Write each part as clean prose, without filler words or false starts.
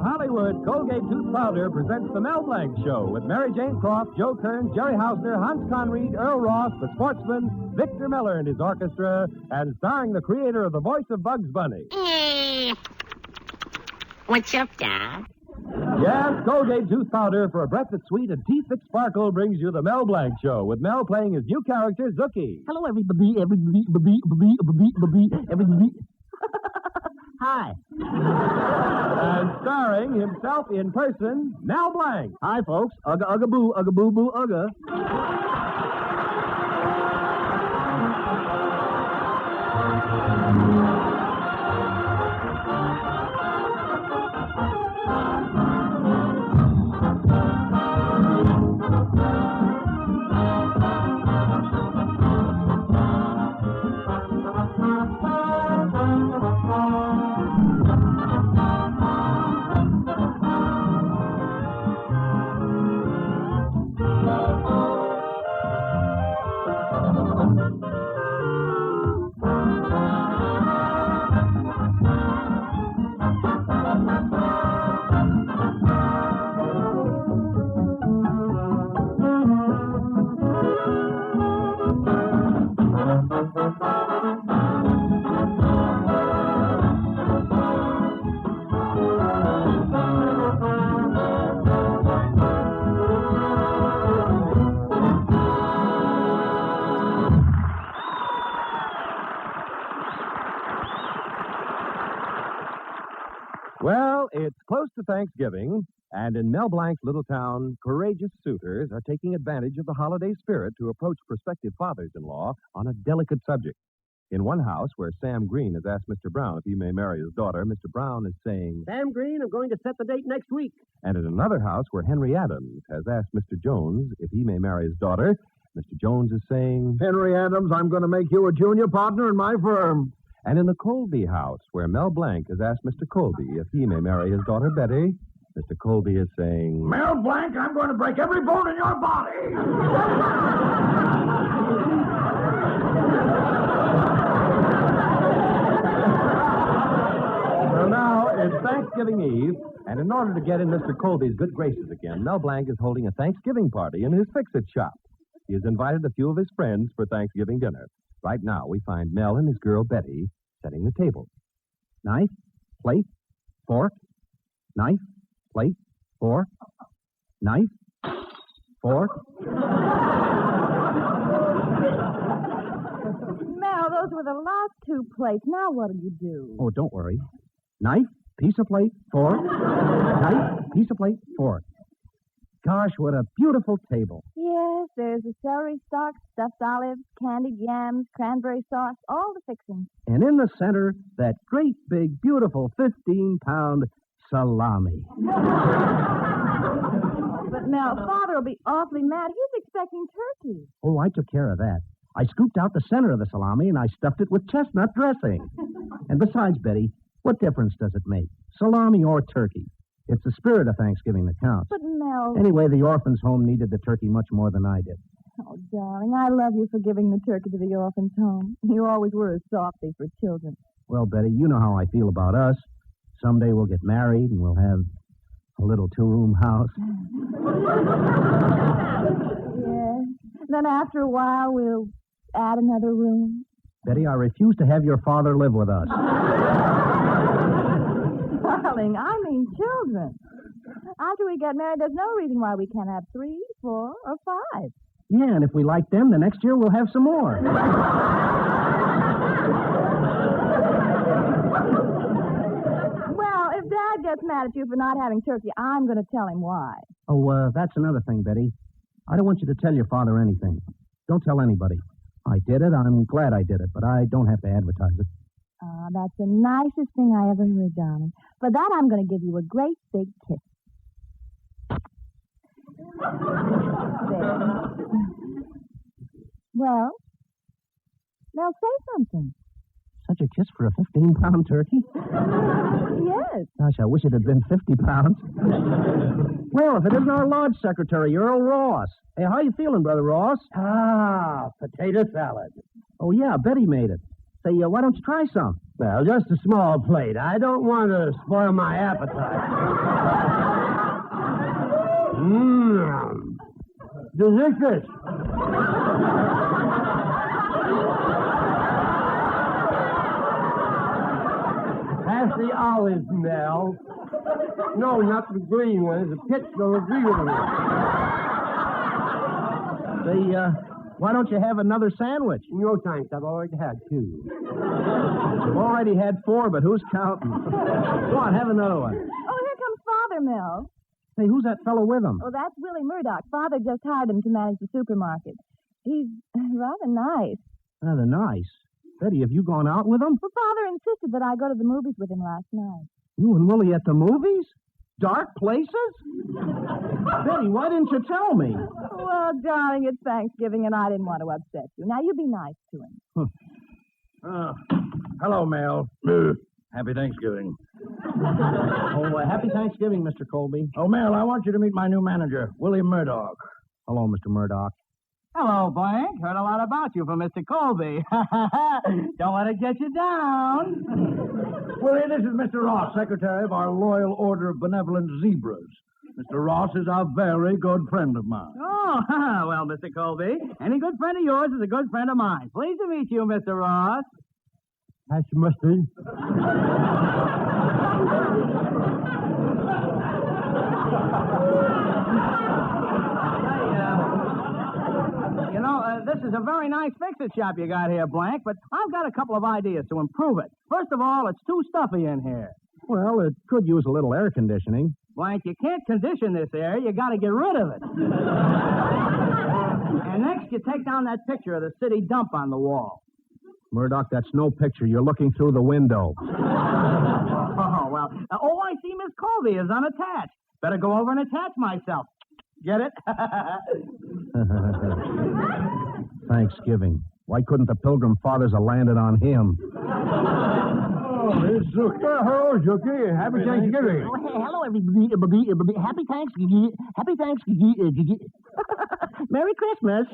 Hollywood, Colgate Tooth Powder presents the Mel Blanc Show with Mary Jane Croft, Joe Kern, Jerry Hausner, Hans Conried, Earl Ross, the Sportsman, Victor Miller and his orchestra, and starring the creator of the voice of Bugs Bunny. What's up, Doc? Yes, Colgate Tooth Powder for a breath that's sweet and teeth that sparkle brings you the Mel Blanc Show with Mel playing his new character, Zookie. Hello, everybody. Hi. And starring himself in person, Mel Blanc. Hi, folks. Ugga-ugga-boo, ugga-boo-boo-ugga. Well, it's close to Thanksgiving, and in Mel Blanc's little town, courageous suitors are taking advantage of the holiday spirit to approach prospective fathers-in-law on a delicate subject. In one house where Sam Green has asked Mr. Brown if he may marry his daughter, Mr. Brown is saying, Sam Green, I'm going to set the date next week. And in another house where Henry Adams has asked Mr. Jones if he may marry his daughter, Mr. Jones is saying, Henry Adams, I'm going to make you a junior partner in my firm. And in the Colby house, where Mel Blanc has asked Mr. Colby if he may marry his daughter Betty, Mr. Colby is saying, Mel Blanc, I'm going to break every bone in your body. Well, now, it's Thanksgiving Eve, and in order to get in Mr. Colby's good graces again, Mel Blanc is holding a Thanksgiving party in his fix-it shop. He has invited a few of his friends for Thanksgiving dinner. Right now, we find Mel and his girl, Betty, setting the table. Knife, plate, fork, knife, plate, fork, knife, fork. Mel, those were the last two plates. Now what'll you do? Oh, don't worry. Knife, piece of plate, fork, knife, piece of plate, fork. Gosh, what a beautiful table. Yes, there's a celery stalk, stuffed olives, candied yams, cranberry sauce, all the fixings. And in the center, that great big, beautiful 15-pound salami. But, Mel, Father will be awfully mad. He's expecting turkey. Oh, I took care of that. I scooped out the center of the salami and I stuffed it with chestnut dressing. And besides, Betty, what difference does it make? Salami or turkey? It's the spirit of Thanksgiving that counts. But, Mel... Anyway, the orphans' home needed the turkey much more than I did. Oh, darling, I love you for giving the turkey to the orphans' home. You always were a softy for children. Well, Betty, you know how I feel about us. Someday we'll get married and we'll have a little two-room house. Yes. Then after a while, we'll add another room. Betty, I refuse to have your father live with us. Darling, I mean children. After we get married, there's no reason why we can't have 3, 4, or 5. Yeah, and if we like them, the next year we'll have some more. Well, if Dad gets mad at you for not having turkey, I'm going to tell him why. Oh, that's another thing, Betty. I don't want you to tell your father anything. Don't tell anybody. I did it. I'm glad I did it, but I don't have to advertise it. That's the nicest thing I ever heard, darling. For that, I'm going to give you a great big kiss. There. Well, now say something. Such a kiss for a 15-pound turkey? Yes. Gosh, I wish it had been 50 pounds. Well, if it isn't our lodge secretary, Earl Ross. Hey, how you feeling, Brother Ross? Potato salad. Oh, yeah, Betty made it. Say, why don't you try some? Well, just a small plate. I don't want to spoil my appetite. Delicious. Pass the olives, Mel. No, not the green ones. The pitch will agree with me. Why don't you have another sandwich? No thanks. I've already had 2. You've already had 4, but who's counting? Go on, have another one. Oh, here comes Father, Mel. Hey, who's that fellow with him? Oh, that's Willie Murdoch. Father just hired him to manage the supermarket. He's rather nice. Rather nice. Betty, have you gone out with him? Well, Father insisted that I go to the movies with him last night. You and Willie at the movies? Dark places? Betty, why didn't you tell me? Well, darling, it's Thanksgiving, and I didn't want to upset you. Now, you be nice to him. Hello, Mel. Happy Thanksgiving. Happy Thanksgiving, Mr. Colby. Oh, Mel, I want you to meet my new manager, Willie Murdoch. Hello, Mr. Murdoch. Hello, Blank. Heard a lot about you from Mr. Colby. Don't let it get you down. Willie, this is Mr. Ross, secretary of our Loyal Order of Benevolent Zebras. Mr. Ross is a very good friend of mine. Oh, well, Mr. Colby, any good friend of yours is a good friend of mine. Pleased to meet you, Mr. Ross. That's mustard. This is a very nice fix-it shop you got here, Blank, but I've got a couple of ideas to improve it. First of all, it's too stuffy in here. Well, it could use a little air conditioning. Blank, you can't condition this air. You got to get rid of it. And next, you take down that picture of the city dump on the wall. Murdoch, that's no picture. You're looking through the window. Oh, well. I see Miss Colby is unattached. Better go over and attach myself. Get it? Thanksgiving. Why couldn't the Pilgrim Fathers have landed on him? Oh, it's Zookie. Hello, Zookie. Happy Thanksgiving. Oh, hey, hello, everybody. Happy Thanksgiving. Happy Thanksgiving. Merry Christmas.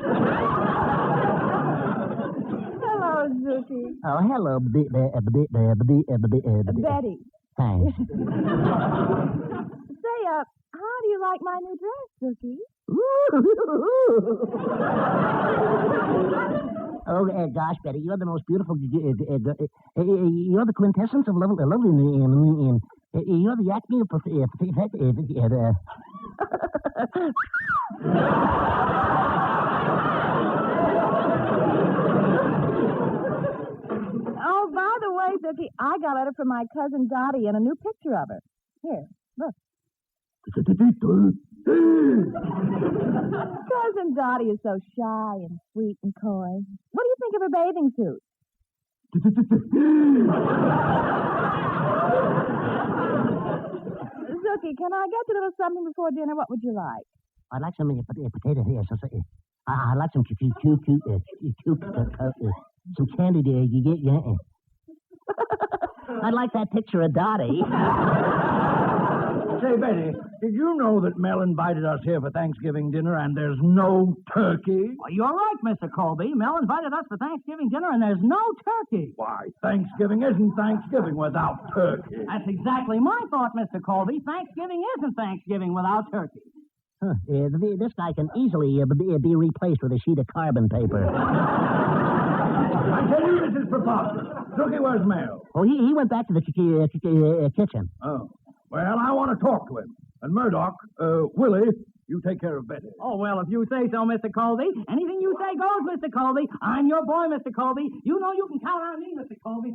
Hello, Zookie. Oh, hello, Betty. Thanks. Say, how do you like my new dress, Zookie? Oh, gosh, Betty, you're the most beautiful. You're the quintessence of lovely. You're the acme of Oh, by the way, Zookie, I got a letter from my cousin Dottie and a new picture of her. Here, look. Cousin Dottie is so shy and sweet and coy. What do you think of her bathing suit? Zookie, can I get you a little something before dinner? What would you like? I'd like some potato here. I'd like some some candy there. You get I'd like that picture of Dottie. Say, Betty, did you know that Mel invited us here for Thanksgiving dinner and there's no turkey? Well, you're right, Mr. Colby. Mel invited us for Thanksgiving dinner, and there's no turkey. Why, Thanksgiving isn't Thanksgiving without turkey. That's exactly my thought, Mr. Colby. Thanksgiving isn't Thanksgiving without turkey. Huh. This guy can easily be replaced with a sheet of carbon paper. I tell you, this is preposterous. Cookie, where's Mel? Oh, he went back to the kitchen. Oh. Well, I want to talk to him. And Murdoch, Willie, you take care of Betty. Oh, well, if you say so, Mr. Colby. Anything you say goes, Mr. Colby. I'm your boy, Mr. Colby. You know you can count on me, Mr. Colby.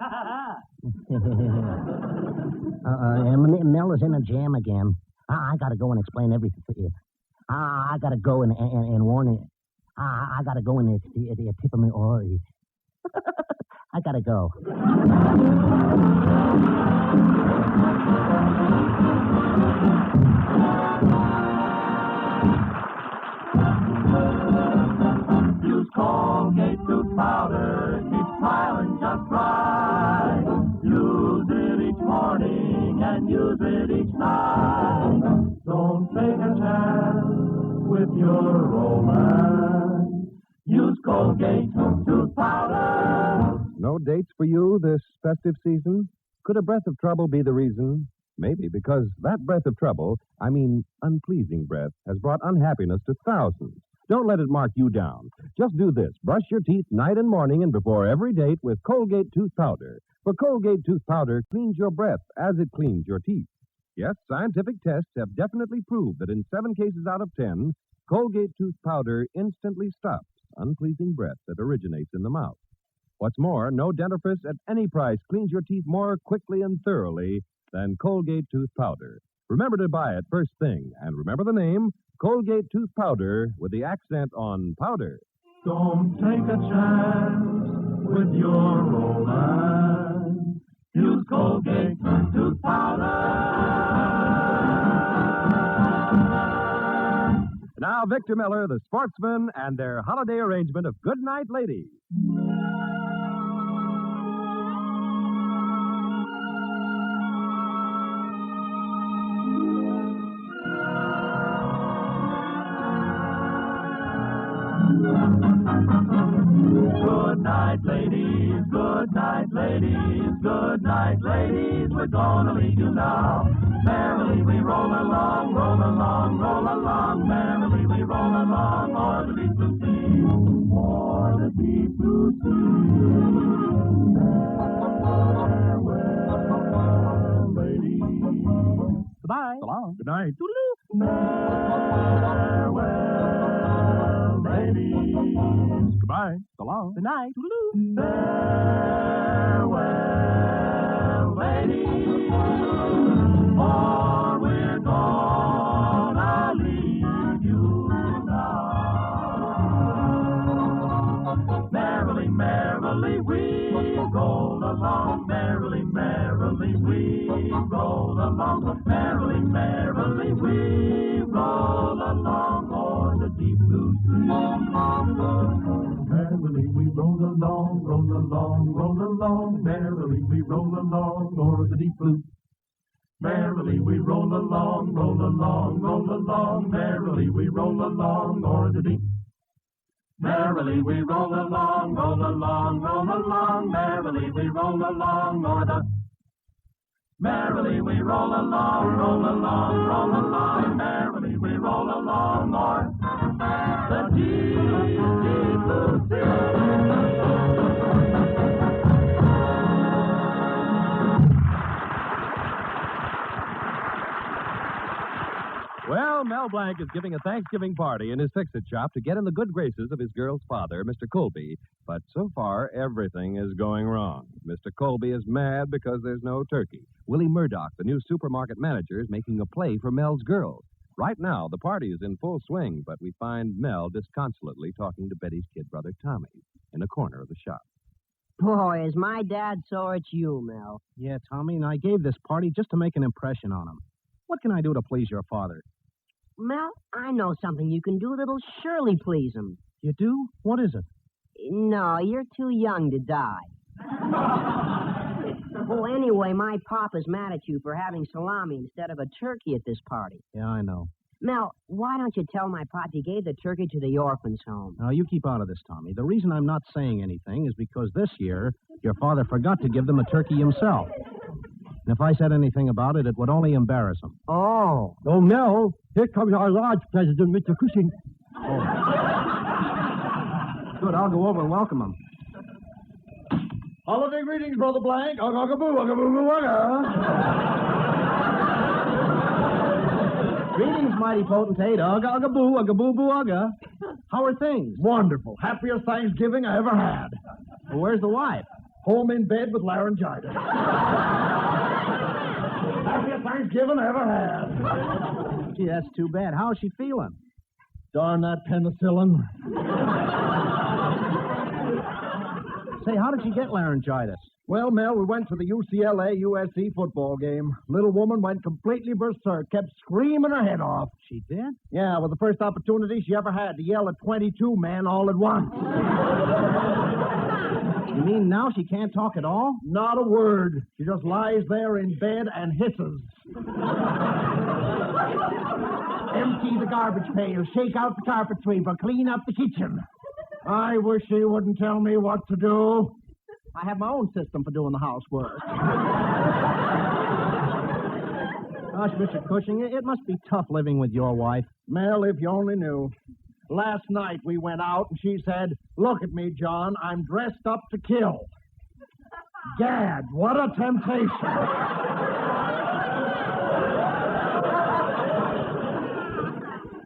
Mel is in a jam again. I got to go and explain everything to you. I got to go and warn him. I got to go and tip him. I got to go. Use Colgate tooth powder, keep smiling just right. Use it each morning and use it each night. Don't take a chance with your romance. Use Colgate tooth powder. No date waits for you this festive season? Could a breath of trouble be the reason? Maybe, because that breath of trouble, I mean unpleasing breath, has brought unhappiness to thousands. Don't let it mark you down. Just do this. Brush your teeth night and morning and before every date with Colgate Tooth Powder. For Colgate Tooth Powder cleans your breath as it cleans your teeth. Yes, scientific tests have definitely proved that in 7 cases out of 10, Colgate Tooth Powder instantly stops unpleasing breath that originates in the mouth. What's more, no dentifrice at any price cleans your teeth more quickly and thoroughly than Colgate Tooth Powder. Remember to buy it first thing, and remember the name, Colgate Tooth Powder, with the accent on powder. Don't take a chance with your romance. Use Colgate Tooth Powder. Now, Victor Miller, the Sportsman, and their holiday arrangement of Good Night, Ladies. Good night, ladies. Good night, ladies. Good night, ladies. We're gonna leave you now. Merrily we roll along, roll along, roll along. Merrily we roll along, o'er the deep blue sea, o'er the deep blue sea. Farewell, ladies. Goodbye. So long. Good night. Farewell, ladies. Goodbye. So long. Good night. Farewell, ladies, for we're gonna leave you now. Merrily, merrily we roll along. Merrily, merrily we roll along. Merrily, merrily we roll along o'er the deep blue sea. Merrily we roll along, roll along, roll along. Merrily we roll along o'er the deep blue. Merrily we roll along, roll along, roll along. Merrily we roll along o'er the deep. Merrily we roll along, roll along, roll along. Merrily we roll along o'er the. Merrily we roll along, roll along, roll along. Merrily we roll along o'er the deep, deep blue sea. Well, Mel Blanc is giving a Thanksgiving party in his fix-it shop to get in the good graces of his girl's father, Mr. Colby. But so far, everything is going wrong. Mr. Colby is mad because there's no turkey. Willie Murdoch, the new supermarket manager, is making a play for Mel's girls. Right now, the party is in full swing, but we find Mel disconsolately talking to Betty's kid brother, Tommy, in a corner of the shop. Boy, is my dad sore at you, Mel. Yeah, Tommy, and I gave this party just to make an impression on him. What can I do to please your father? Mel, I know something you can do that'll surely please him. You do? What is it? No, you're too young to die. Well, anyway, my papa's mad at you for having salami instead of a turkey at this party. Yeah, I know. Mel, why don't you tell my pop you gave the turkey to the orphans' home? Now, you keep out of this, Tommy. The reason I'm not saying anything is because this year, your father forgot to give them a turkey himself. And if I said anything about it, it would only embarrass him. Oh, Mel, here comes our lodge president, Mr. Cushing. Oh. Good, I'll go over and welcome him. Holiday greetings, Brother Blanc. Ugga-ugga-boo, ugga-boo-boo-ugga. Greetings, mighty potentate. Ugga-ugga-boo, ugga-boo-boo-ugga. How are things? Wonderful. Happiest Thanksgiving I ever had. Well, where's the wife? Home in bed with laryngitis. Happiest Thanksgiving I ever had. Gee, that's too bad. How's she feeling? Darn that penicillin. Say, how did she get laryngitis? Well, Mel, we went to the UCLA-USC football game. Little woman went completely berserk, kept screaming her head off. She did? Yeah, with the first opportunity she ever had to yell at 22 men all at once. You mean now she can't talk at all? Not a word. She just lies there in bed and hisses. Empty the garbage pail, shake out the carpet sweeper, clean up the kitchen. I wish she wouldn't tell me what to do. I have my own system for doing the housework. Gosh, Mr. Cushing, it must be tough living with your wife. Mel, if you only knew. Last night we went out and she said, "Look at me, John, I'm dressed up to kill." Gad, what a temptation.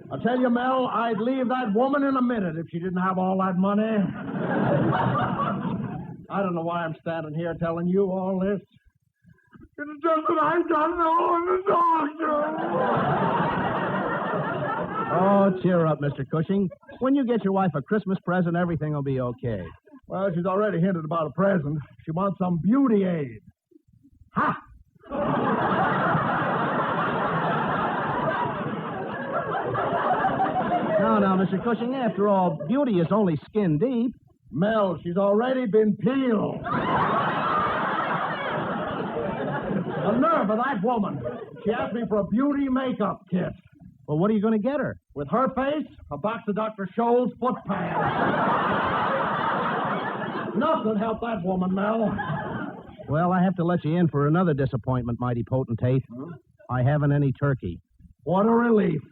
I tell you, Mel, I'd leave that woman in a minute if she didn't have all that money. I don't know why I'm standing here telling you all this. It's just that I don't know the doctor. Oh, cheer up, Mr. Cushing. When you get your wife a Christmas present, everything will be okay. Well, she's already hinted about a present. She wants some beauty aid. Ha! Now, Mr. Cushing, after all, beauty is only skin deep. Mel, she's already been peeled. The nerve of that woman. She asked me for a beauty makeup kit. Well, what are you going to get her? With her face, a box of Dr. Scholl's foot pads. Nothing helped that woman, Mel. Well, I have to let you in for another disappointment, mighty potentate. I haven't any turkey. What a relief.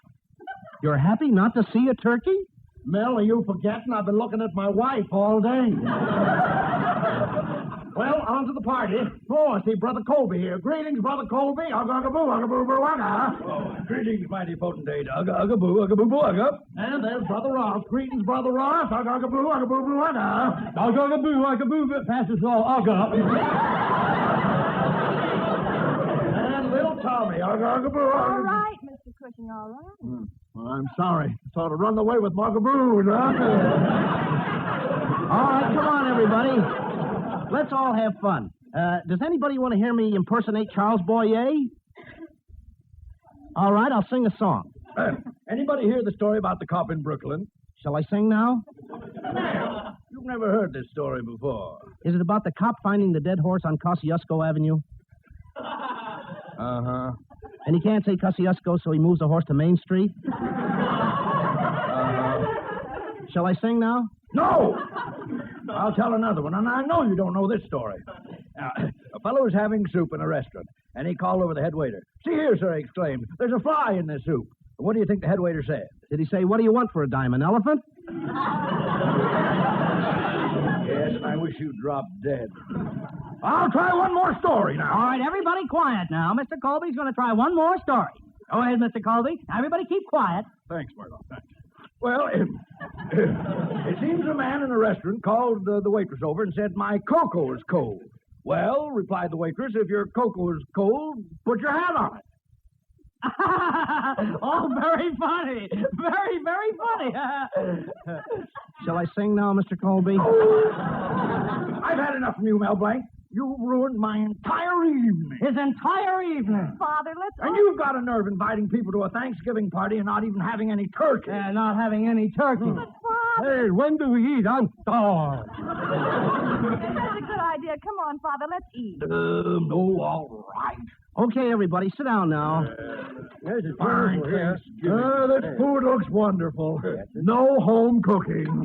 You're happy not to see a turkey? Mel, are you forgetting I've been looking at my wife all day? Well, on to the party. Oh, I see Brother Colby here. Greetings, Brother Colby. Ugga-ugga-boo-ugga-boo-boo-ugga. Greetings, mighty potentate. Ugga-ugga-boo-ugga-boo-boo-ugga. And there's Brother Ross. Greetings, Brother Ross. Ugga-ugga-boo-ugga-boo-boo-ugga. Ugga-ugga-boo-ugga-boo. Passes all ugga. And little Tommy. Ugga-ugga-boo-ugga. All right, Mr. Cushing, all right. Well, I'm sorry. Sort of run away with Mugga-boo, huh? All right, come on, everybody. Let's all have fun. Does anybody want to hear me impersonate Charles Boyer? All right, I'll sing a song. Anybody hear the story about the cop in Brooklyn? Shall I sing now? You've never heard this story before. Is it about the cop finding the dead horse on Kosciuszko Avenue? Uh-huh. And he can't say Kosciuszko, so he moves the horse to Main Street? Shall I sing now? No! I'll tell another one, and I know you don't know this story. Now, a fellow was having soup in a restaurant, and he called over the head waiter. "See here, sir," he exclaimed. "There's a fly in this soup." What do you think the head waiter said? Did he say, "What do you want for a dime, an elephant?" Yes, and I wish you'd drop dead. I'll try one more story now. All right, everybody quiet now. Mr. Colby's going to try one more story. Go ahead, Mr. Colby. Now, everybody keep quiet. Thanks, Murdoch, thanks. Well, it seems a man in a restaurant called the waitress over and said, "My cocoa is cold." "Well," replied the waitress, "if your cocoa is cold, put your hat on it." Oh, very funny. Very, very funny. Shall I sing now, Mr. Colby? I've had enough from you, Mel Blanc. You ruined my entire evening. His entire evening. Father, let's... And you've got a nerve inviting people to a Thanksgiving party and not even having any turkey. Not having any turkey. But, Father... Hey, when do we eat? I'm starved. That's a good idea. Come on, Father, let's eat. No, all right. Okay, everybody, sit down now. There's a Fine, here. this food looks wonderful. No home cooking.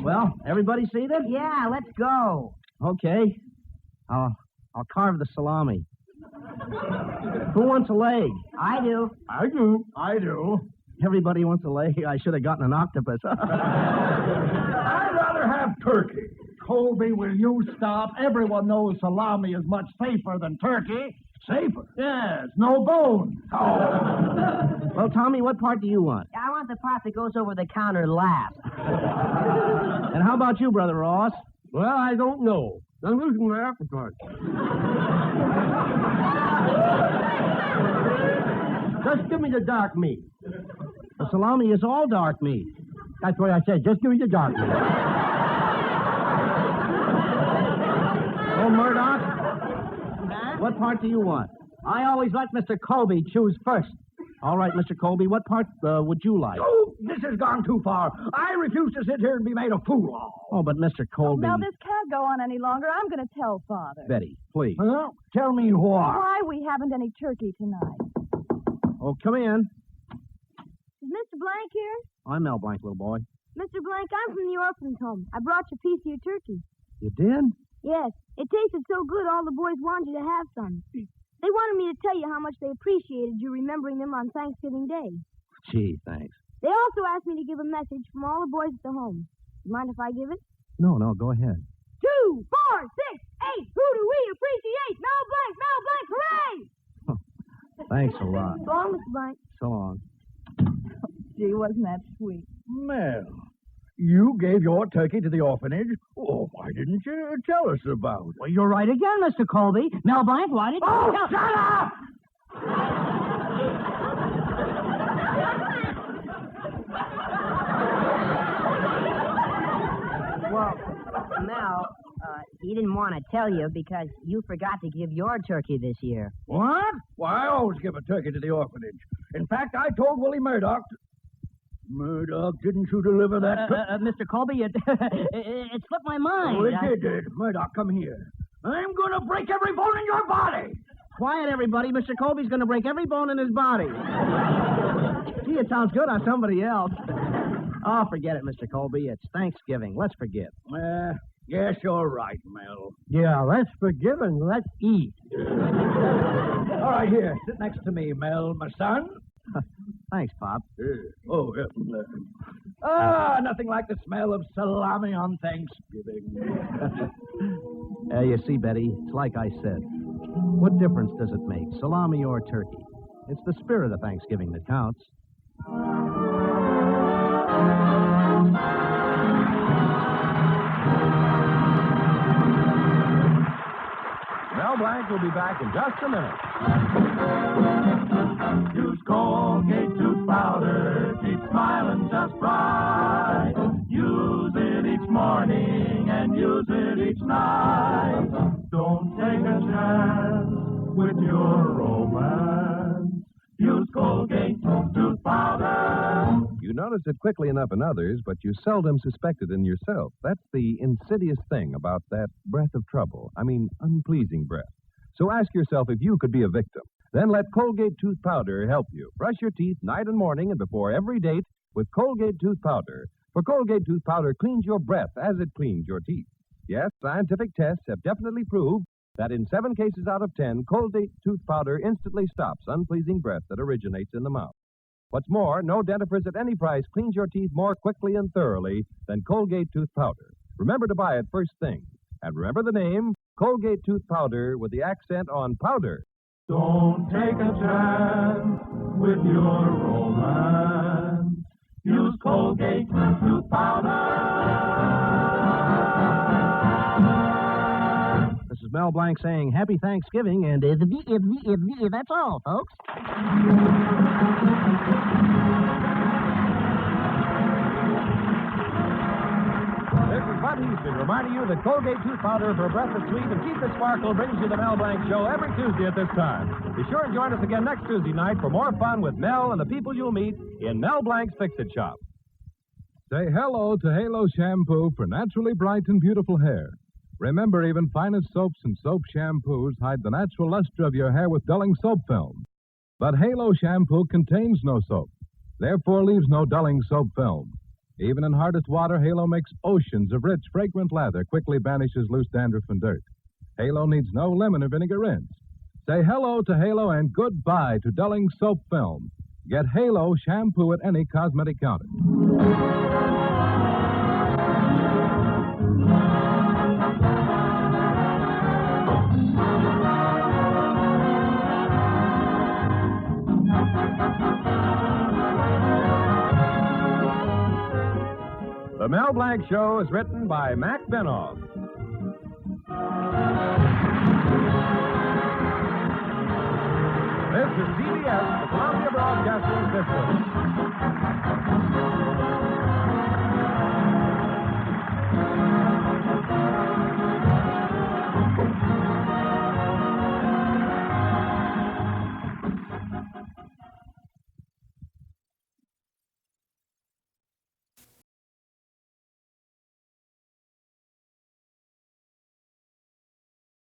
Well, everybody seated? Yeah, let's go. Okay. I'll carve the salami. Who wants a leg? I do. I do. Everybody wants a leg. I should have gotten an octopus. I'd rather have turkey. Colby, will you stop? Everyone knows salami is much safer than turkey. Safer? Yes, no bone. Oh. Well, Tommy, what part do you want? I want the part that goes over the counter last. And how about you, Brother Ross? Well, I don't know. I'm losing my appetite. Just give me the dark meat. The salami is all dark meat. That's what I said. Just give me the dark meat. Oh, Murdoch, what part do you want? I always let Mr. Colby choose first. All right, Mr. Colby, what part would you like? Oh, this has gone too far. I refuse to sit here and be made a fool of. Oh, but Mr. Colby... Now, this can't go on any longer. I'm going to tell Father. Betty, please. Well, tell me why. Why we haven't any turkey tonight. Oh, come in. Is Mr. Blank here? I'm Mel Blanc, little boy. Mr. Blank, I'm from the orphan's home. I brought you a piece of your turkey. You did? Yes, it tasted so good all the boys wanted you to have some. They wanted me to tell you how much they appreciated you remembering them on Thanksgiving Day. Gee, thanks. They also asked me to give a message from all the boys at the home. You mind if I give it? No, go ahead. 2, 4, 6, 8. Who do we appreciate? Mel Blanc, hooray! Thanks a lot. So long, Mr. Blanc. So long. Gee, wasn't that sweet? Mel, you gave your turkey to the orphanage? Oh, why didn't you tell us about it? Well, you're right again, Mr. Colby. Mel Blanc, why did you... Oh, shut up! Well, Mel, he didn't want to tell you because you forgot to give your turkey this year. What? Why, I always give a turkey to the orphanage. In fact, I told Willie Murdoch... Murdoch, didn't you deliver that... Mr. Colby, it slipped my mind. Oh, it did. Murdoch, come here. I'm going to break every bone in your body. Quiet, everybody. Mr. Colby's going to break every bone in his body. Gee, it sounds good on somebody else. Oh, forget it, Mr. Colby. It's Thanksgiving. Let's forgive. Yes, you're right, Mel. Yeah, let's forgive and let's eat. All right, here. Sit next to me, Mel, my son. Thanks, Pop. Nothing like the smell of salami on Thanksgiving. You see, Betty, it's like I said. What difference does it make, salami or turkey? It's the spirit of Thanksgiving that counts. Mel Blanc will be back in just a minute. Use Colgate tooth powder, keep smiling just right. Use it each morning and use it each night. Don't take a chance with your romance. Use Colgate tooth powder. You notice it quickly enough in others, but you seldom suspect it in yourself. That's the insidious thing about that breath of trouble. I mean, unpleasing breath. So ask yourself if you could be a victim. Then let Colgate tooth powder help you. Brush your teeth night and morning and before every date with Colgate tooth powder. For Colgate tooth powder cleans your breath as it cleans your teeth. Yes, scientific tests have definitely proved that in 7 cases out of 10, Colgate tooth powder instantly stops unpleasing breath that originates in the mouth. What's more, no dentifrice at any price cleans your teeth more quickly and thoroughly than Colgate tooth powder. Remember to buy it first thing. And remember the name, Colgate tooth powder with the accent on powder. Don't take a chance with your romance. Use Colgate tooth powder. This is Mel Blanc saying Happy Thanksgiving, and that's all, folks. This is Bud Houston reminding you that Colgate tooth powder for a breath that's sweet and keep the sparkle brings you the Mel Blanc Show every Tuesday at this time. Be sure and join us again next Tuesday night for more fun with Mel and the people you'll meet in Mel Blanc's Fix-It Shop. Say hello to Halo Shampoo for naturally bright and beautiful hair. Remember, even finest soaps and soap shampoos hide the natural luster of your hair with dulling soap film. But Halo Shampoo contains no soap, therefore leaves no dulling soap film. Even in hardest water, Halo makes oceans of rich, fragrant lather, quickly banishes loose dandruff and dirt. Halo needs no lemon or vinegar rinse. Say hello to Halo and goodbye to dulling soap film. Get Halo Shampoo at any cosmetic counter. The Mel Blanc Show is written by Mac Benoff. This is CBS, the Columbia Broadcasting System.